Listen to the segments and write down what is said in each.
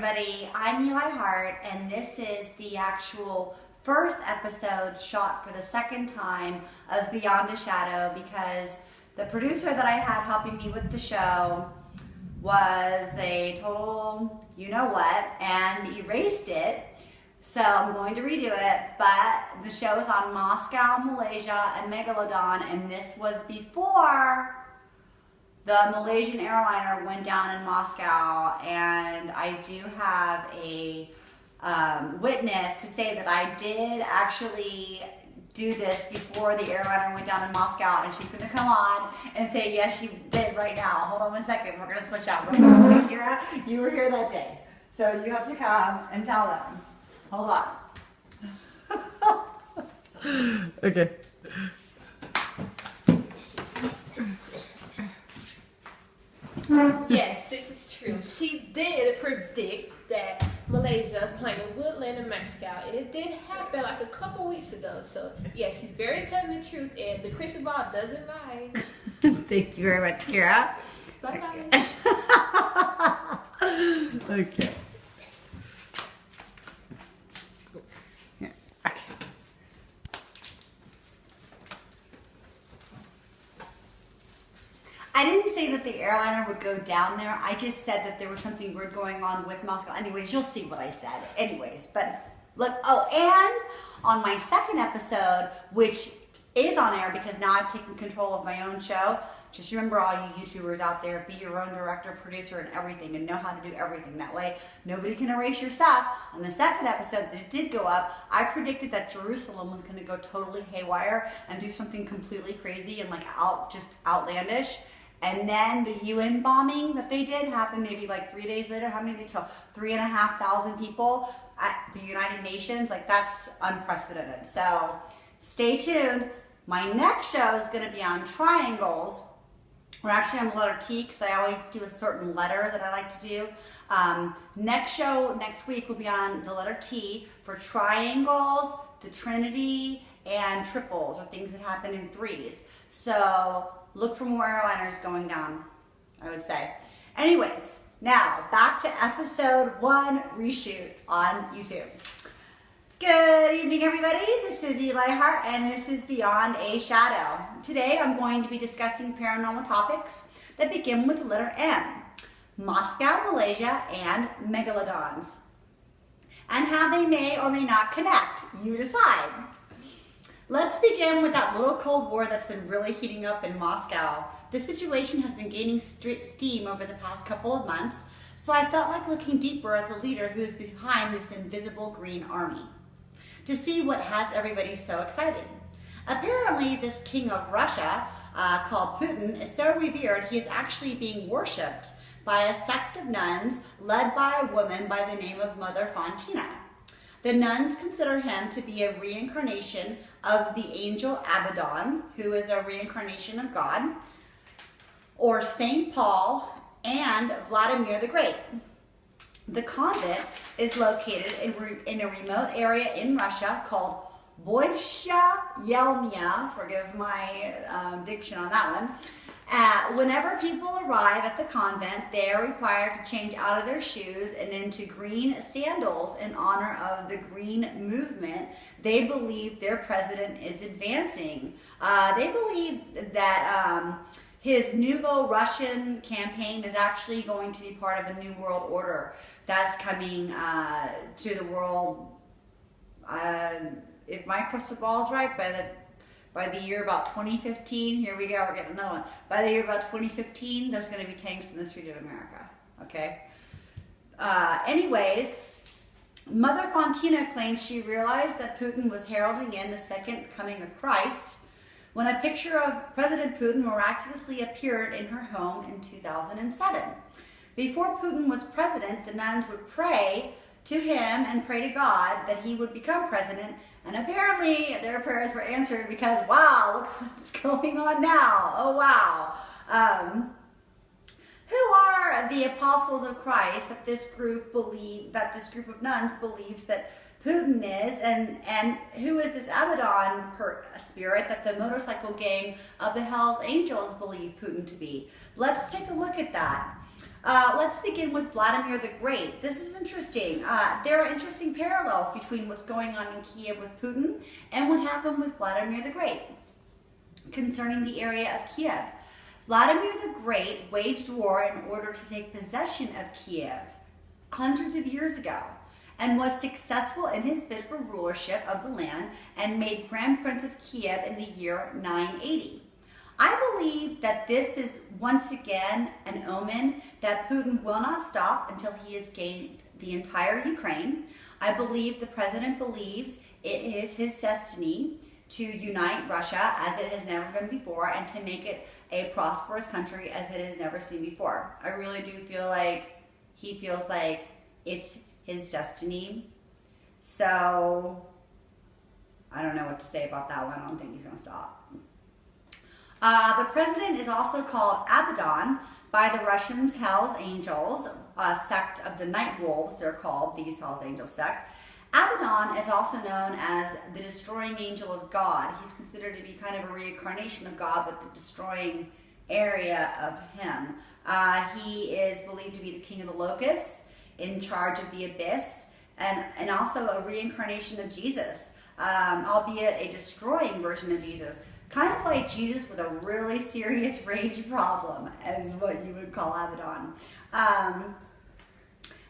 everybody, I'm Eli Hart, and this is the actual first episode shot for the second time of Beyond a Shadow, because the producer that I had helping me with the show was a total you-know-what and erased it. So I'm going to redo it, but the show is on Moscow, Malaysia, and Megalodon, and this was before the Malaysian airliner went down in Moscow, and I do have a witness to say that I did actually do this before the airliner went down in Moscow, and she's going to come on and say, yes, you did right now. Hold on one second. We're going to switch out. We're going to Kira, you were here that day. So you have to come and tell them. Hold on. Okay. Yes, this is true. She did predict that Malaysia playing Woodland in Mexico, and it did happen like a couple weeks ago. So, yeah, she's very telling the truth, and the crystal ball doesn't lie. Thank you very much, Kira. Bye-bye. Okay. Here. Okay. I didn't say that the airliner would go down there. I just said that there was something weird going on with Moscow. Anyways, you'll see what I said. Anyways, but look, oh, and on my second episode, which is on air because now I've taken control of my own show. Just remember, all you YouTubers out there, be your own director, producer, and everything, and know how to do everything. That way, nobody can erase your stuff. On the second episode that did go up, I predicted that Jerusalem was going to go totally haywire and do something completely crazy and like just outlandish. And then the UN bombing that they did happened maybe like 3 days later. How many did they kill? 3,500 people at the United Nations. Like, that's unprecedented. So stay tuned. My next show is going to be on triangles. We're actually on the letter T because I always do a certain letter that I like to do. Next show next week will be on the letter T for triangles, the Trinity, and triples, or things that happen in threes. So look for more airliners going down, I would say. Anyways, now back to episode 1 reshoot on YouTube. Good evening, everybody. This is Eli Hart, and this is Beyond a Shadow. Today, I'm going to be discussing paranormal topics that begin with the letter M. Moscow, Malaysia, and Megalodons. And how they may or may not connect. You decide. Let's begin with that little Cold War that's been really heating up in Moscow. The situation has been gaining steam over the past couple of months, so I felt like looking deeper at the leader who is behind this invisible green army to see what has everybody so excited. Apparently, this king of Russia, called Putin, is so revered he is actually being worshipped by a sect of nuns led by a woman by the name of Mother Fontina. The nuns consider him to be a reincarnation of the angel Abaddon, who is a reincarnation of God, or Saint Paul, and Vladimir the Great. The convent is located in a remote area in Russia called Boysha Yelnya. Forgive my diction on that one. Whenever people arrive at the convent, they are required to change out of their shoes and into green sandals in honor of the green movement they believe their president is advancing. They believe that his Nouveau Russian campaign is actually going to be part of a new world order that's coming to the world. If my crystal ball is right, by the year about 2015, here we go, we're getting another one. By the year about 2015, there's going to be tanks in the street of America, okay? Anyways, Mother Fontina claims she realized that Putin was heralding in the second coming of Christ when a picture of President Putin miraculously appeared in her home in 2007. Before Putin was president, the nuns would pray to him and pray to God that he would become president, and apparently their prayers were answered because, wow, look what's going on now. Oh, wow. Who are the apostles of Christ that this group of nuns believes that Putin is, and who is this Abaddon spirit that the motorcycle gang of the Hell's Angels believe Putin to be? Let's take a look at that. Let's begin with Vladimir the Great. This is interesting. There are interesting parallels between what's going on in Kiev with Putin and what happened with Vladimir the Great concerning the area of Kiev. Vladimir the Great waged war in order to take possession of Kiev hundreds of years ago and was successful in his bid for rulership of the land and made Grand Prince of Kiev in the year 980. I believe that this is once again an omen that Putin will not stop until he has gained the entire Ukraine. I believe the president believes it is his destiny to unite Russia as it has never been before and to make it a prosperous country as it has never seen before. I really do feel like he feels like it's his destiny. So I don't know what to say about that one. I don't think he's going to stop. The president is also called Abaddon by the Russians Hell's Angels, a sect of the Night Wolves, they're called, these Hell's Angels sect. Abaddon is also known as the destroying angel of God. He's considered to be kind of a reincarnation of God, but the destroying area of him. He is believed to be the king of the locusts, in charge of the abyss, and also a reincarnation of Jesus, albeit a destroying version of Jesus. Kind of like Jesus with a really serious rage problem, as what you would call Abaddon.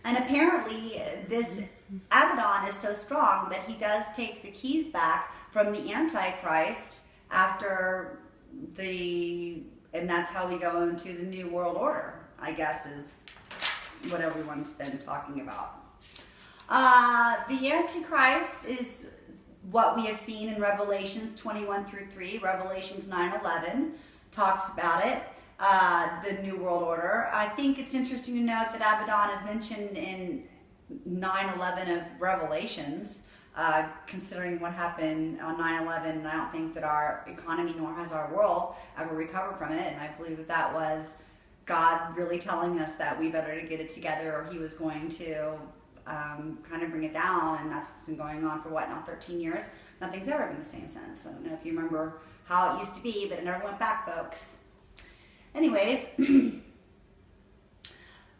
And apparently this Abaddon is so strong that he does take the keys back from the Antichrist after and that's how we go into the New World Order, I guess is what everyone's been talking about. The Antichrist is what we have seen in Revelations 21 through 3. Revelations 9:11 talks about it, the New World Order. I think it's interesting to note that Abaddon is mentioned in 9:11 of Revelations, considering what happened on 9/11. I don't think that our economy nor has our world ever recovered from it, and I believe that that was God really telling us that we better get it together or he was going to kind of bring it down, and that's what's been going on for what now, 13 years. Nothing's ever been the same since. I don't know if you remember how it used to be, but it never went back, folks. Anyways,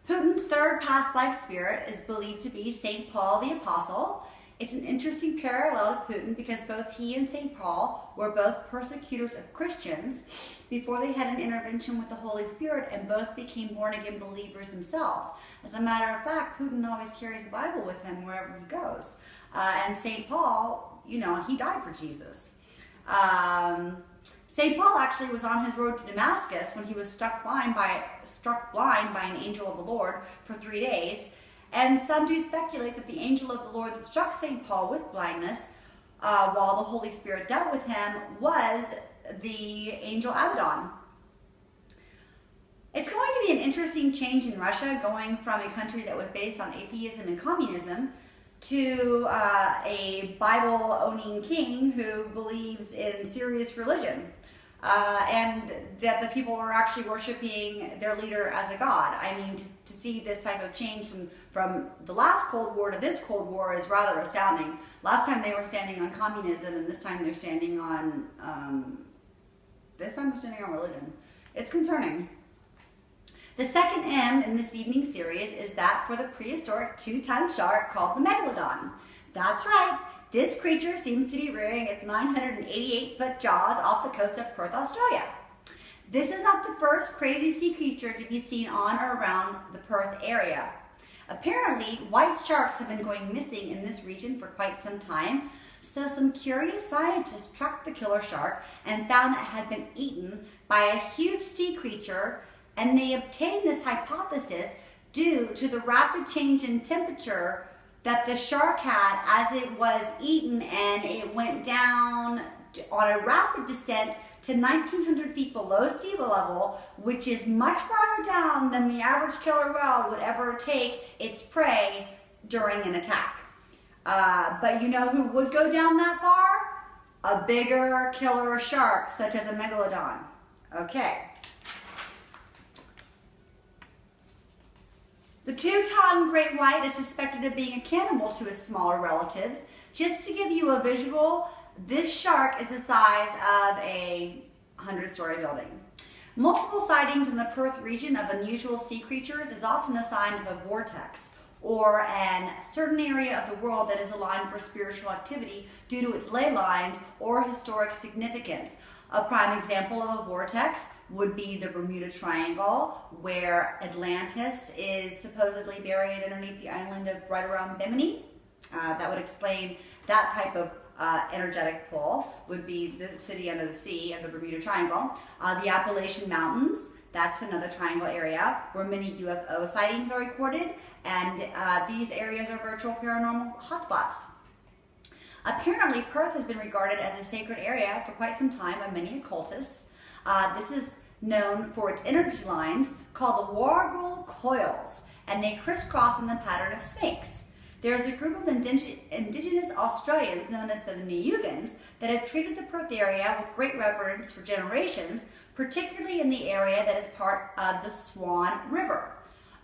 Putin's third past life spirit is believed to be St. Paul the Apostle. It's an interesting parallel to Putin because both he and St. Paul were both persecutors of Christians before they had an intervention with the Holy Spirit, and both became born-again believers themselves. As a matter of fact, Putin always carries the Bible with him wherever he goes. And St. Paul, you know, he died for Jesus. St. Paul actually was on his road to Damascus when he was struck blind by an angel of the Lord for 3 days. And some do speculate that the angel of the Lord that struck St. Paul with blindness while the Holy Spirit dealt with him was the angel Abaddon. It's going to be an interesting change in Russia, going from a country that was based on atheism and communism to a Bible-owning king who believes in serious religion. And that the people were actually worshiping their leader as a god. I mean, to see this type of change from the last Cold War to this Cold War is rather astounding. Last time they were standing on communism, and this time they're standing on religion. It's concerning. The second M in this evening series is that for the prehistoric 2-ton shark called the Megalodon. That's right. This creature seems to be rearing its 988-foot jaws off the coast of Perth, Australia. This is not the first crazy sea creature to be seen on or around the Perth area. Apparently, white sharks have been going missing in this region for quite some time, so some curious scientists tracked the killer shark and found that it had been eaten by a huge sea creature, and they obtained this hypothesis due to the rapid change in temperature that the shark had as it was eaten, and it went down on a rapid descent to 1,900 feet below sea level, which is much farther down than the average killer whale would ever take its prey during an attack. But you know who would go down that far? A bigger killer shark, such as a megalodon. Okay. The 2-ton great white is suspected of being a cannibal to his smaller relatives. Just to give you a visual, this shark is the size of a 100-story building. Multiple sightings in the Perth region of unusual sea creatures is often a sign of a vortex, or an certain area of the world that is aligned for spiritual activity due to its ley lines or historic significance. A prime example of a vortex would be the Bermuda Triangle, where Atlantis is supposedly buried underneath the island of right around Bimini. That would explain that type of energetic pull, would be the city under the sea of the Bermuda Triangle. The Appalachian Mountains, that's another triangle area where many UFO sightings are recorded, and these areas are virtual paranormal hotspots. Apparently, Perth has been regarded as a sacred area for quite some time by many occultists. This is known for its energy lines called the Warrigal Coils, and they crisscross in the pattern of snakes. There is a group of indigenous Australians known as the Nuyugans that have treated the Perth area with great reverence for generations, particularly in the area that is part of the Swan River,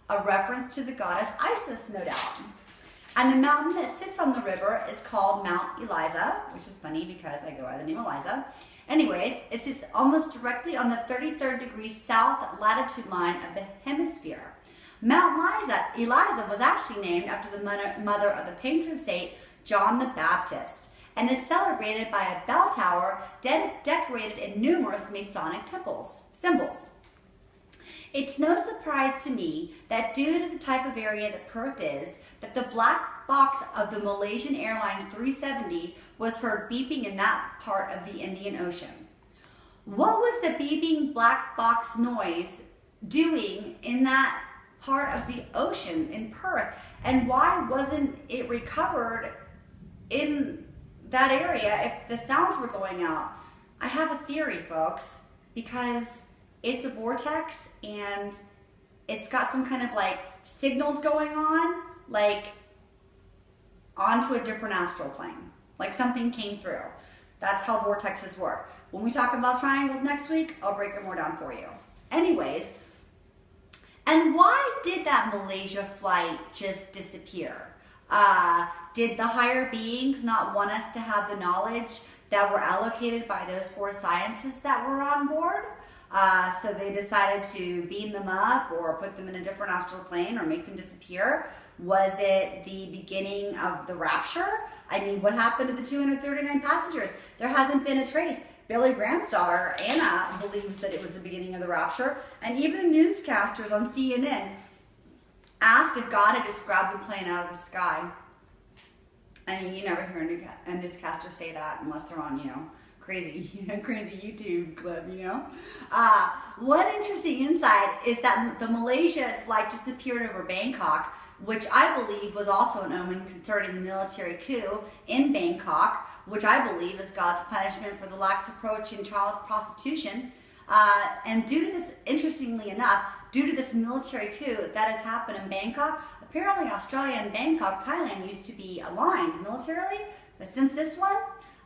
a reference to the goddess Isis, no doubt. And the mountain that sits on the river is called Mount Eliza, which is funny because I go by the name Eliza. Anyways, it sits almost directly on the 33rd degree south latitude line of the hemisphere. Mount Eliza was actually named after the mother of the patron saint, John the Baptist, and is celebrated by a bell tower decorated in numerous Masonic symbols. It's no surprise to me that due to the type of area that Perth is, that the black box of the Malaysian Airlines 370 was heard beeping in that part of the Indian Ocean. What was the beeping black box noise doing in that part of the ocean in Perth, and why wasn't it recovered in that area if the sounds were going out? I have a theory, folks, because it's a vortex and it's got some kind of like signals going on, like onto a different astral plane, like something came through. That's how vortexes work. When we talk about triangles next week, I'll break it more down for you. Anyways, and why did that Malaysia flight just disappear? Did the higher beings not want us to have the knowledge that were allocated by those 4 scientists that were on board? So they decided to beam them up or put them in a different astral plane or make them disappear. Was it the beginning of the rapture? I mean, what happened to the 239 passengers? There hasn't been a trace. Billy Graham's daughter, Anna, believes that it was the beginning of the rapture. And even the newscasters on CNN asked if God had just grabbed a plane out of the sky. I mean, you never hear a newscaster say that unless they're on, crazy YouTube clip, One interesting insight is that the Malaysia flight disappeared over Bangkok, which I believe was also an omen concerning the military coup in Bangkok, which I believe is God's punishment for the lax approach in child prostitution. And due to this, interestingly enough, due to this military coup that has happened in Bangkok, apparently Australia and Bangkok, Thailand used to be aligned militarily, but since this one,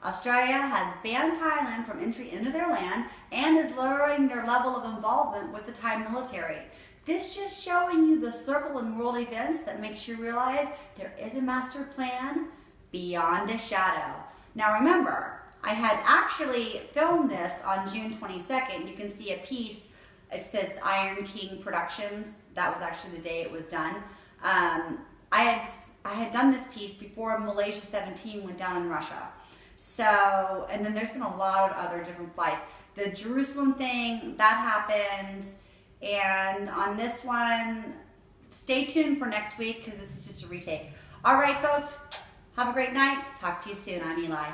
Australia has banned Thailand from entry into their land and is lowering their level of involvement with the Thai military. This just showing you the circle and world events that makes you realize there is a master plan beyond a shadow. Now remember, I had actually filmed this on June 22nd. You can see a piece, it says Iron King Productions. That was actually the day it was done. I had done this piece before Malaysia 17 went down in Russia. So, and then there's been a lot of other different flights. The Jerusalem thing, that happened. And on this one, stay tuned for next week because this is just a retake. All right, folks, have a great night. Talk to you soon. I'm Eli.